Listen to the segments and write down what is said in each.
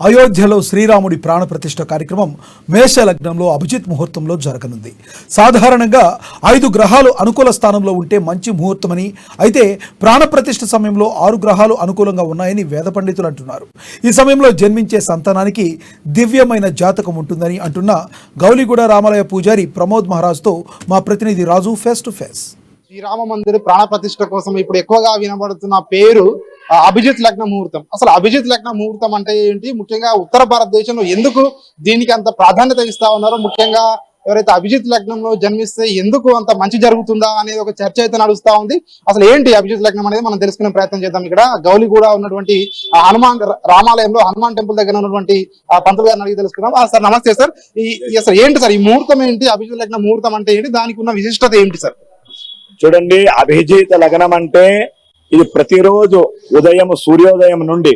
అయోధ్యలో శ్రీరాముడి ప్రాణప్రతిష్ఠ కార్యక్రమం మేష లగ్నంలో అభిజిత్ ముహూర్తంలో జరగనుంది. సాధారణంగా 5 గ్రహాలు అనుకూల స్థానంలో ఉంటే మంచి ముహూర్తమని, అయితే ప్రాణప్రతిష్ఠ సమయంలో 6 గ్రహాలు అనుకూలంగా ఉన్నాయని వేద పండితులు అంటున్నారు. ఈ సమయంలో జన్మించే సంతానానికి దివ్యమైన జాతకం ఉంటుందని అంటున్న గౌలిగూడ రామాలయ పూజారి ప్రమోద్ మహారాజ్తో మా ప్రతినిధి రాజు ఫేస్ టు ఫేస్. శ్రీరామ మందిర ప్రాణ ప్రతిష్ఠ కోసం ఇప్పుడు ఎక్కువగా వినబడుతున్న పేరు అభిజిత్ లగ్న ముహూర్తం. అసలు అభిజిత్ లగ్న ముహూర్తం అంటే ఏంటి, ముఖ్యంగా ఉత్తర భారతదేశంలో ఎందుకు దీనికి అంత ప్రాధాన్యత ఇస్తా ఉన్నారో, ముఖ్యంగా ఎవరైతే అభిజిత్ లగ్నంలో జన్మిస్తే ఎందుకు అంత మంచి జరుగుతుందా అనేది ఒక చర్చ అయితే నడుస్తా ఉంది. అసలు ఏంటి అభిజిత్ లగ్నం అనేది మనం తెలుసుకునే ప్రయత్నం చేద్దాం. ఇక్కడ గౌలిగూడ ఉన్నటువంటి హనుమాన్ రామాలయంలో హనుమాన్ టెంపుల్ దగ్గర ఉన్నటువంటి పంతులు గారిని అడిగి తెలుసుకుందాం. సార్ నమస్తే సార్. అసలు ఏంటి సార్ ఈ ముహూర్తం ఏంటి, అభిజిత్ లగ్న ముహూర్తం అంటే ఏంటి, దానికి ఉన్న విశిష్టత ఏంటి సార్? చూడండి, అభిజిత్ లగ్నం అంటే ఇది ప్రతిరోజు ఉదయం సూర్యోదయం నుండి,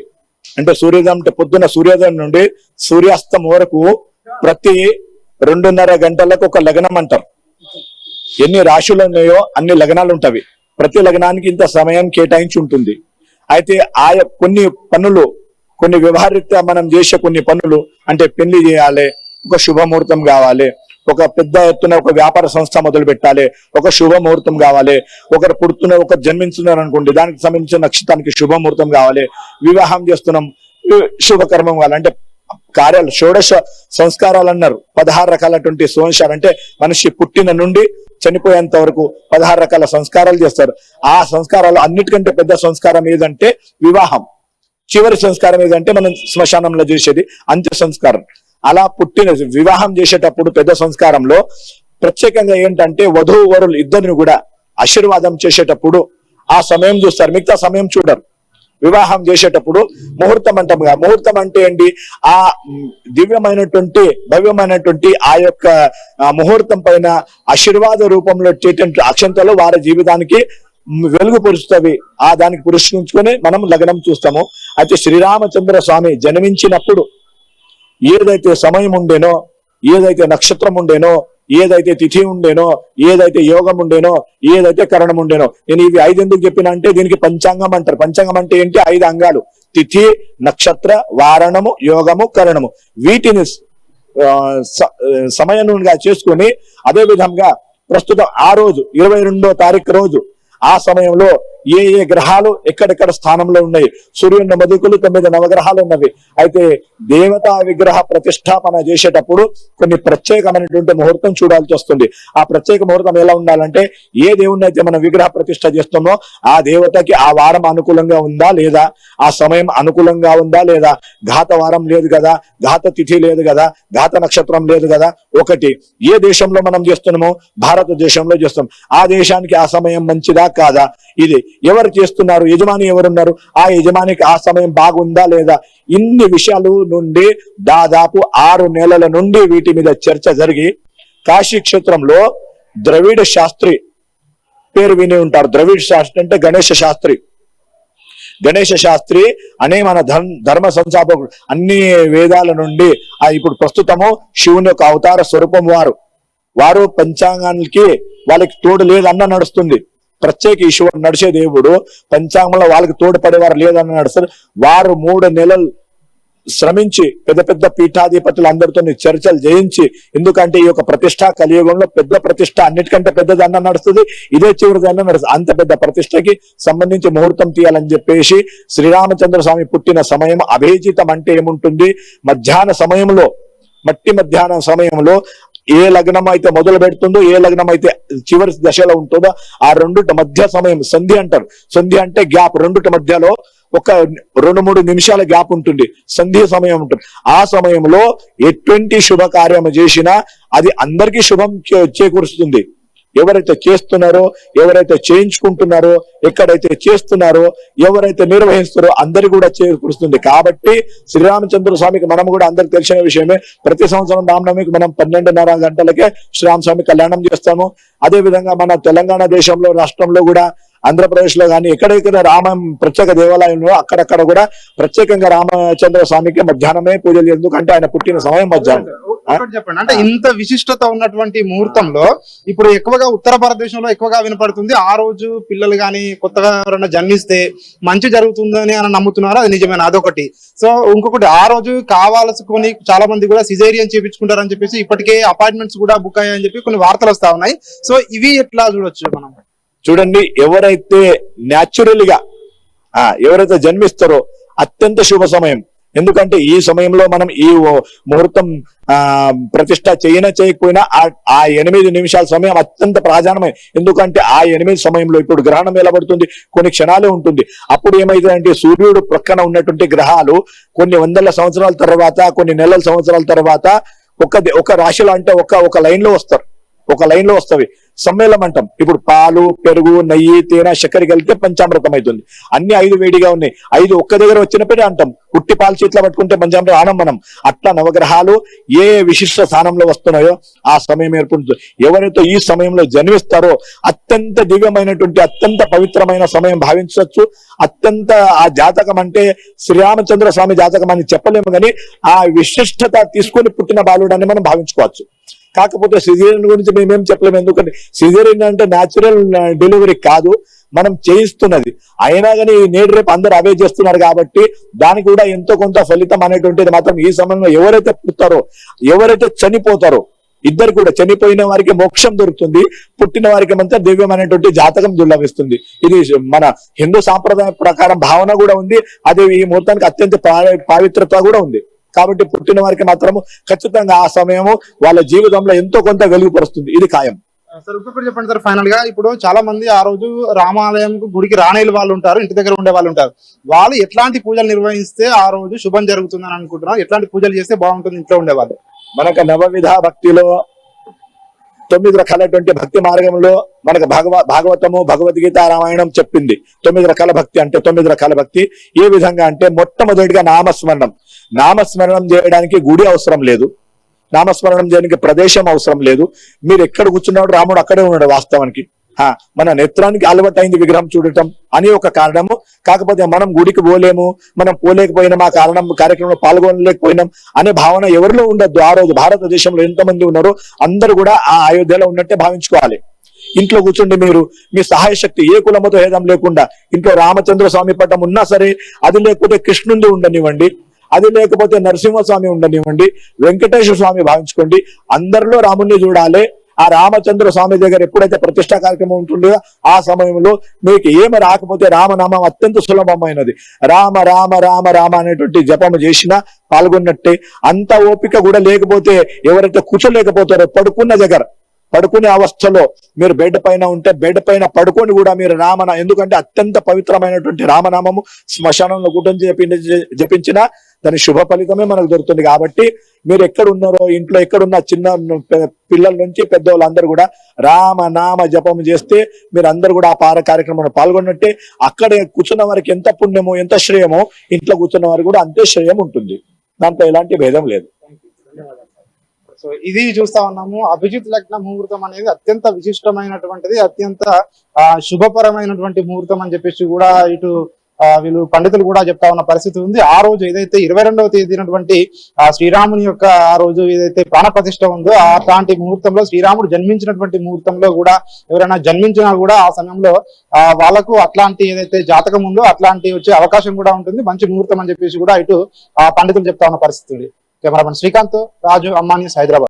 అంటే సూర్యోదయం అంటే పొద్దున్న సూర్యోదయం నుండి సూర్యాస్తం వరకు ప్రతి 2.5 గంటలకు ఒక లగ్నం అంటారు. ఎన్ని రాశులు ఉన్నాయో అన్ని లగ్నాలు ఉంటవి. ప్రతి లగ్నానికి ఇంత సమయం కేటాయించి ఉంటుంది. అయితే ఆయా కొన్ని పనులు, కొన్ని వ్యవహారీత్యా మనం చేసే కొన్ని పనులు, అంటే పెళ్లి చేయాలి, ఒక శుభముహూర్తం కావాలి, ఒక పెద్ద ఎత్తున ఒక వ్యాపార సంస్థ మొదలు పెట్టాలి, ఒక శుభముహూర్తం కావాలి, ఒకరు పుడుతున్నారు, ఒకరు జన్మించున్నారు అనుకోండి, దానికి సంబంధించిన నక్షత్రానికి శుభముహూర్తం కావాలి, వివాహం చేస్తున్నాం శుభకర్మం కావాలి, అంటే కార్యాలు షోడశ సంస్కారాలు అన్నారు. 16 రకాలటువంటి సంస్కారాలు, అంటే మనిషి పుట్టిన నుండి చనిపోయేంత వరకు 16 రకాల సంస్కారాలు చేస్తారు. ఆ సంస్కారాలు అన్నిటికంటే పెద్ద సంస్కారం ఏదంటే వివాహం. చివరి సంస్కారం ఏదంటే మనం శ్మశానంలో చేసేది అంత్య సంస్కారం. అలా పుట్టిన వివాహం చేసేటప్పుడు పెద్ద సంస్కారంలో ప్రత్యేకంగా ఏంటంటే వధువు వరులు ఇద్దరిని కూడా ఆశీర్వాదం చేసేటప్పుడు ఆ సమయం చూస్తారు, మిగతా సమయం చూడరు. వివాహం చేసేటప్పుడు ముహూర్తం అంటాం కదా, ముహూర్తం అంటే ఏంటి, ఆ దివ్యమైనటువంటి భవ్యమైనటువంటి ఆ యొక్క ముహూర్తం పైన ఆశీర్వాద రూపంలో వచ్చేటువంటి అక్షంతలు వారి జీవితానికి వెలుగు పొరుస్తవి. ఆ దానికి పురస్కరించుకొని మనం లగ్నం చూస్తాము. అయితే శ్రీరామచంద్ర స్వామి జన్మించినప్పుడు ఏదైతే సమయం ఉండేనో, ఏదైతే నక్షత్రం ఉండేనో, ఏదైతే తిథి ఉండేనో, ఏదైతే యోగం ఉండేనో, ఏదైతే కరణం ఉండేనో, నేను ఇవి 5 ఎందుకు చెప్పినా అంటే దీనికి పంచాంగం అంటారు. పంచాంగం అంటే ఏంటి, 5 అంగాలు: తిథి, నక్షత్ర, వారణము, యోగము, కరణము. వీటిని సమయంగా చేసుకుని అదే విధంగా ప్రస్తుతం ఆ రోజు 22వ తారీఖు రోజు ఆ సమయంలో ఏ ఏ గ్రహాలు ఎక్కడెక్కడ స్థానంలో ఉన్నాయి, సూర్యుని మధుకులు 9 నవగ్రహాలు ఉన్నవి. అయితే దేవతా విగ్రహ ప్రతిష్టాపన చేసేటప్పుడు కొన్ని ప్రత్యేకమైనటువంటి ముహూర్తం చూడాల్సి వస్తుంది. ఆ ప్రత్యేక ముహూర్తం ఎలా ఉండాలంటే, ఏ దేవుణ్ణి అయితే మనం విగ్రహ ప్రతిష్ట చేస్తామో ఆ దేవతకి ఆ వారం అనుకూలంగా ఉందా లేదా, ఆ సమయం అనుకూలంగా ఉందా లేదా, ఘాత వారం లేదు కదా, ఘాత తిథి లేదు కదా, ఘాత నక్షత్రం లేదు కదా. ఒకటి, ఏ దేశంలో మనం చేస్తున్నామో భారతదేశంలో చేస్తాం, ఆ దేశానికి ఆ సమయం మంచిదా కాదా, ఇది ఎవరు చేస్తున్నారు, యజమాని ఎవరున్నారు, ఆ యజమానికి ఆ సమయం బాగుందా లేదా, ఇన్ని విషయాలు నుండి దాదాపు 6 నెలల నుండి వీటి మీద చర్చ జరిగి కాశీ క్షేత్రంలో ద్రవిడ శాస్త్రి పేరు విని ఉంటారు. ద్రవిడ శాస్త్రి అంటే గణేశ శాస్త్రి. గణేశ శాస్త్రి అనే మన ధర్మ సంస్థాపకుడు. అన్ని వేదాల నుండి ఇప్పుడు ప్రస్తుతము శివుని యొక్క అవతార స్వరూపం వారు పంచాంగానికి వాళ్ళకి తోడు లేదన్న నడుస్తుంది. ప్రత్యేక ఈశ్వరుడు నడిచే దేవుడు పంచాంగంలో వాళ్ళకి తోడుపడేవారు లేదని నడుస్తారు. వారు 3 నెలలు శ్రమించి పెద్ద పెద్ద పీఠాధిపతులు అందరితో చర్చలు చేయించి, ఎందుకంటే ఈ యొక్క ప్రతిష్ట కలియుగంలో పెద్ద ప్రతిష్ట అన్నిటికంటే పెద్దదన్న నడుస్తుంది, ఇదే చివరిదన్న నడుస్తుంది. అంత పెద్ద ప్రతిష్టకి సంబంధించి ముహూర్తం తీయాలని చెప్పేసి శ్రీరామచంద్ర స్వామి పుట్టిన సమయం అభిజితం అంటే ఏముంటుంది, మధ్యాహ్నం సమయంలో ఏ లగ్నం అయితే మొదలు పెడుతుందో, ఏ లగ్నం అయితే చివరి దశలో ఉంటుందో ఆ రెండుటి మధ్య సమయం సంధి అంటారు. సంధి అంటే గ్యాప్, రెండుటి మధ్యలో ఒక 2-3 నిమిషాల గ్యాప్ ఉంటుంది, సంధి సమయం ఉంటుంది. ఆ సమయంలో ఎటువంటి శుభకార్యం చేసినా అది అందరికీ శుభం చేకూరుస్తుంది. ఎవరైతే చేస్తున్నారో, ఎవరైతే చేయించుకుంటున్నారో, ఎక్కడైతే చేస్తున్నారో, ఎవరైతే నిర్వహిస్తున్నారో అందరికి కూడా చేకూరుస్తుంది. కాబట్టి శ్రీరామచంద్ర స్వామికి మనం కూడా అందరికి తెలిసిన విషయమే, ప్రతి సంవత్సరం రామనవమికి మనం 12:30 గంటలకే శ్రీరామస్వామి కళ్యాణం చేస్తాము. అదే విధంగా మన తెలంగాణ దేశంలో, రాష్ట్రంలో కూడా, ఆంధ్రప్రదేశ్ లో కానీ ఎక్కడెక్కడ ప్రత్యేక దేవాలయంలో అక్కడక్కడ కూడా ప్రత్యేకంగా రామచంద్ర స్వామికి మధ్యాహ్నమే పూజలు, ఎందుకంటే ఆయన పుట్టిన సమయం మధ్యాహ్నం. ఒకటి చెప్పండి, అంటే ఇంత విశిష్టత ఉన్నటువంటి ముహూర్తంలో ఇప్పుడు ఎక్కువగా ఉత్తర భారతదేశంలో ఎక్కువగా వినపడుతుంది, ఆ రోజు పిల్లలు గాని కొత్తగా ఎవరైనా జన్మిస్తే మంచి జరుగుతుందని అని నమ్ముతున్నారు. అది నిజమేనా? అదొకటి. సో ఇంకొకటి, ఆ రోజు కావాల్సుకొని చాలా మంది కూడా సిజేరియన్ చేయించుకుంటారని చెప్పేసి ఇప్పటికే అపాయింట్మెంట్స్ కూడా బుక్ అయ్యాయని చెప్పి కొన్ని వార్తలు వస్తా ఉన్నాయి. సో ఇవి ఎట్లా చూడొచ్చు మనం? చూడండి, ఎవరైతే న్యాచురల్ గా ఎవరైతే జన్మిస్తారో అత్యంత శుభ సమయం. ఎందుకంటే ఈ సమయంలో మనం ఈ ముహూర్తం ప్రతిష్ట చేయకపోయినా ఆ 8 నిమిషాల సమయం అత్యంత ప్రాధాన్యమే. ఎందుకంటే ఆ 8 సమయంలో ఇప్పుడు గ్రహణం ఎలా పడుతుంది, కొన్ని క్షణాలే ఉంటుంది. అప్పుడు ఏమైతుందంటే సూర్యుడు ప్రక్కన ఉన్నటువంటి గ్రహాలు కొన్ని వందల సంవత్సరాల తర్వాత, కొన్ని నెలల సంవత్సరాల తర్వాత ఒక రాశిలో అంటే ఒక లైన్ లో వస్తారు, ఒక లైన్ లో వస్తవి. సమ్మేళనం అంటాం. ఇప్పుడు పాలు, పెరుగు, నెయ్యి, తేనె, చక్కెర కలిపితే పంచామృతం అవుతుంది. అన్ని 5 వేడిగా ఉన్నాయి. 5 ఒక్క దగ్గర వచ్చినప్పుడే అంటాం. ఉట్టి పాలు చేతిలో పట్టుకుంటే పంచామృతం ఆనం మనం. అట్లా నవగ్రహాలు ఏ విశిష్ట స్థానంలో వస్తున్నాయో ఆ సమయం ఏర్పడుతుంది. ఎవరైతే ఈ సమయంలో జన్మిస్తారో అత్యంత దివ్యమైనటువంటి, అత్యంత పవిత్రమైన సమయం భావించవచ్చు. అత్యంత ఆ జాతకం అంటే శ్రీరామచంద్ర స్వామి జాతకం అని చెప్పలేము, కానీ ఆ విశిష్టత తీసుకొని పుట్టిన బాలుడని మనం భావించుకోవచ్చు. కాకపోతే సిజేరియన్ గురించి మేమేం చెప్పలేము. ఎందుకంటే సిజేరియన్ అంటే న్యాచురల్ డెలివరీ కాదు, మనం చేయిస్తున్నది. అయినా కానీ నేడు రేపు అందరూ అవే చేస్తున్నారు కాబట్టి దానికి కూడా ఎంతో కొంత ఫలితం అనేటువంటిది మాత్రం ఈ సమయంలో ఎవరైతే పుడతారో, ఎవరైతే చనిపోతారో, ఇద్దరు కూడా చనిపోయిన వారికి మోక్షం దొరుకుతుంది, పుట్టిన వారికి అంతా దివ్యమైనటువంటి జాతకం దుర్లభిస్తుంది. ఇది మన హిందూ సాంప్రదాయ ప్రకారం భావన కూడా ఉంది. అదే ఈ ముహూర్తానికి అత్యంత పవిత్రత కూడా ఉంది. కాబట్టి పుట్టిన వారికి మాత్రము ఖచ్చితంగా ఆ సమయము వాళ్ళ జీవితంలో ఎంతో కొంత వెలుగుపరుస్తుంది. ఇది ఖాయం. సార్ ఇంకొకటి చెప్పండి సార్, ఫైనల్ గా ఇప్పుడు చాలా మంది ఆ రోజు రామాలయం గుడికి రానేలు వాళ్ళు ఉంటారు, ఇంటి దగ్గర ఉండే వాళ్ళు ఉంటారు. వాళ్ళు ఎట్లాంటి పూజలు నిర్వహిస్తే ఆ రోజు శుభం జరుగుతుందని అనుకుంటున్నారు? ఎట్లాంటి పూజలు చేస్తే బాగుంటుంది ఇంట్లో ఉండేవాళ్ళు? మనకు నవవిధ భక్తిలో 9 రకాలైనటువంటి భక్తి మార్గంలో మనకు భాగవతము, భగవద్గీత, రామాయణం చెప్పింది. 9 రకాల భక్తి అంటే 9 రకాల భక్తి ఏ విధంగా అంటే మొట్టమొదటిగా నామస్మరణం చేయడానికి గుడి అవసరం లేదు, నామస్మరణం చేయడానికి ప్రదేశం అవసరం లేదు. మీరు ఎక్కడ కూర్చున్నాడు రాముడు అక్కడే ఉన్నాడు వాస్తవానికి. మన నేత్రానికి అలవాటైంది విగ్రహం చూడటం అని ఒక కారణము. కాకపోతే మనం గుడికి పోలేము, మనం పోలేకపోయినాం, ఆ కార్యక్రమంలో పాల్గొనలేకపోయినాం అనే భావన ఎవరిలో ఉండద్దు. ఆ రోజు భారతదేశంలో ఎంతమంది ఉన్నారో అందరూ కూడా ఆ అయోధ్యలో ఉన్నట్టే భావించుకోవాలి. ఇంట్లో కూర్చుండి మీరు మీ సహాయ శక్తి ఏ కులమతో భేదం లేకుండా ఇంట్లో రామచంద్ర స్వామి పటం ఉన్నా సరే, అది లేకపోతే కృష్ణుంది ఉండనివ్వండి, అది లేకపోతే నరసింహస్వామి ఉండనివ్వండి, వెంకటేశ్వర స్వామి భావించుకోండి. అందరిలో రాముణ్ణి చూడాలి. ఆ రామచంద్ర స్వామి దగ్గర ఎప్పుడైతే ప్రతిష్టా కార్యక్రమం ఉంటుందో ఆ సమయంలో మీకు ఏమి రాకపోతే రామనామం అత్యంత సులభమైనది. రామ రామ రామ రామ అనేటువంటి జపము చేసినా పాల్గొన్నట్టే. అంత ఓపిక కూడా లేకపోతే ఎవరైతే కూర్చోలేకపోతారో పడుకునే అవస్థలో మీరు బెడ్ పైన ఉంటే బెడ్ పైన పడుకొని కూడా మీరు ఎందుకంటే అత్యంత పవిత్రమైనటువంటి రామనామము శ్మశానంలో కూర్చొని జపించినా దాని శుభ ఫలితమే మనకు దొరుకుతుంది. కాబట్టి మీరు ఎక్కడ ఉన్నారో, ఇంట్లో ఎక్కడున్న చిన్న పిల్లల నుంచి పెద్దవాళ్ళందరూ కూడా రామనామ జపం చేస్తే మీరు అందరూ కూడా ఆ కార్యక్రమంలో పాల్గొన్నట్టే. అక్కడే కూర్చున్న వారికి ఎంత పుణ్యమో, ఎంత శ్రేయమో, ఇంట్లో కూర్చున్న వారికి కూడా అంతే శ్రేయం ఉంటుంది. దాంట్లో ఎలాంటి భేదం లేదు. సో ఇది చూస్తా ఉన్నాము. అభిజిత్ లగ్న ముహూర్తం అనేది అత్యంత విశిష్టమైనటువంటిది, అత్యంత శుభపరమైనటువంటి ముహూర్తం అని చెప్పేసి కూడా ఇటు వీళ్ళు పండితులు కూడా చెప్తా ఉన్న పరిస్థితి ఉంది. ఆ రోజు ఏదైతే 22వ తేదీనటువంటి శ్రీరాముని యొక్క ఆ రోజు ఏదైతే ప్రాణ ప్రతిష్ఠ ఉందో అలాంటి ముహూర్తంలో, శ్రీరాముడు జన్మించినటువంటి ముహూర్తంలో కూడా ఎవరైనా జన్మించినా కూడా ఆ సమయంలో వాళ్ళకు అట్లాంటి ఏదైతే జాతకం ఉందో అట్లాంటి వచ్చే అవకాశం కూడా ఉంటుంది. మంచి ముహూర్తం అని చెప్పేసి కూడా ఇటు పండితులు చెప్తా ఉన్న పరిస్థితి ఉంది. కెమెరామెన్ శ్రీకాంత్, రాజు, అమ్మాని, హైదరాబాద్.